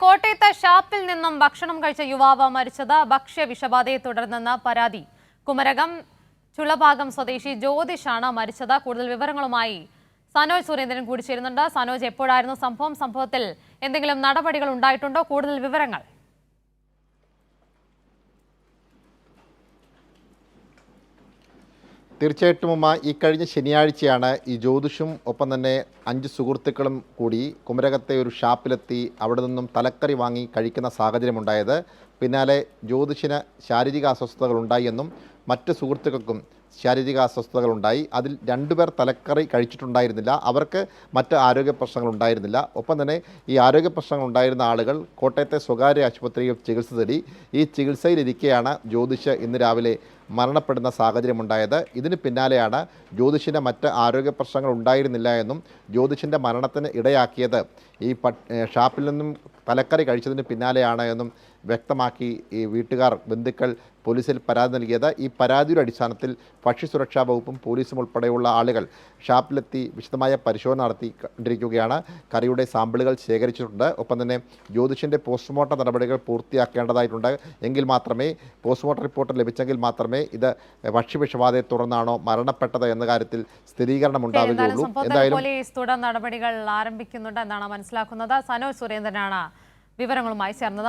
കോട്ടയത്തെ ഷാപ്പിൽ നിന്നും ഭക്ഷണം കഴിച്ച യുവാവ് മരിച്ചത് ഭക്ഷ്യ വിഷബാധയെ തുടർന്നെന്ന് പരാതി. കുമരകം ചുളഭാഗം സ്വദേശി ജ്യോതിഷാണ് മരിച്ചത്. കൂടുതൽ വിവരങ്ങളുമായി സനോജ് സുരേന്ദ്രൻ കൂടി ചേരുന്നുണ്ട്. സനോജ്, എപ്പോഴായിരുന്നു സംഭവത്തിൽ എന്തെങ്കിലും നടപടികൾ ഉണ്ടായിട്ടുണ്ടോ? കൂടുതൽ വിവരങ്ങൾ. തീർച്ചയായിട്ടും ഈ കഴിഞ്ഞ ശനിയാഴ്ചയാണ് ഈ ജ്യോതിഷും ഒപ്പം തന്നെ 5 സുഹൃത്തുക്കളും കൂടി കുമരകത്തെ ഒരു ഷാപ്പിലെത്തി അവിടെ നിന്നും തലക്കറി വാങ്ങി കഴിക്കുന്ന സാഹചര്യമുണ്ടായത്. പിന്നാലെ ജ്യോതിഷിന് ശാരീരിക അസ്വസ്ഥതകൾ ഉണ്ടായി എന്നും മറ്റ് സുഹൃത്തുക്കൾക്കും ശാരീരിക അസ്വസ്ഥതകൾ ഉണ്ടായി. അതിൽ 2 പേർ തലക്കറി കഴിച്ചിട്ടുണ്ടായിരുന്നില്ല. അവർക്ക് മറ്റ് ആരോഗ്യ പ്രശ്നങ്ങൾ ഉണ്ടായിരുന്നില്ല. ഒപ്പം തന്നെ ഈ ആരോഗ്യ പ്രശ്നങ്ങൾ ഉണ്ടായിരുന്ന ആളുകൾ കോട്ടയത്തെ സ്വകാര്യ ആശുപത്രിയിൽ ചികിത്സ തേടി. ഈ ചികിത്സയിലിരിക്കെയാണ് ജ്യോതിഷ് ഇന്ന് രാവിലെ മരണപ്പെടുന്ന സാഹചര്യമുണ്ടായത്. ഇതിന് പിന്നാലെയാണ് ജ്യോതിഷിന് മറ്റ് ആരോഗ്യ പ്രശ്നങ്ങൾ ഉണ്ടായിരുന്നില്ല എന്നും ജ്യോതിഷിൻ്റെ മരണത്തിന് ഇടയാക്കിയത് ഈ ഷാപ്പിൽ നിന്നും തലക്കറി കഴിച്ചതിന് പിന്നാലെയാണ് എന്നും വ്യക്തമാക്കി ഈ വീട്ടുകാർ, ബന്ധുക്കൾ പോലീസിൽ പരാതി നൽകിയത്. ഈ പരാതിയുടെ അടിസ്ഥാനത്തിൽ ഭക്ഷ്യസുരക്ഷാ വകുപ്പും പോലീസും ഉൾപ്പെടെയുള്ള ആളുകൾ ഷാപ്പിലെത്തി വിശദമായ പരിശോധന നടത്തിക്കൊണ്ടിരിക്കുകയാണ്. കറിയുടെ സാമ്പിളുകൾ ശേഖരിച്ചിട്ടുണ്ട്. ഒപ്പം തന്നെ ജ്യോതിഷിൻ്റെ പോസ്റ്റ്മോർട്ടം നടപടികൾ പൂർത്തിയാക്കേണ്ടതായിട്ടുണ്ട്. എങ്കിൽ മാത്രമേ പോസ്റ്റ്മോർട്ടം റിപ്പോർട്ട് ലഭിച്ചെങ്കിൽ മാത്രമേ ഇത് ഭക്ഷ്യവിഷബാധയെ തുടർന്നാണോ മരണപ്പെട്ടത് എന്ന കാര്യത്തിൽ സ്ഥിരീകരണം ഉണ്ടാവുകയുള്ളൂ. എന്തായാലും പോലീസ് തുടർ നടപടികൾ ആരംഭിക്കുന്നുണ്ട് എന്നാണ് മനസ്സിലാക്കുന്നത്. സനോജ് സുരേന്ദ്രനാണ് വിവരങ്ങളുമായി ചേർന്നത്.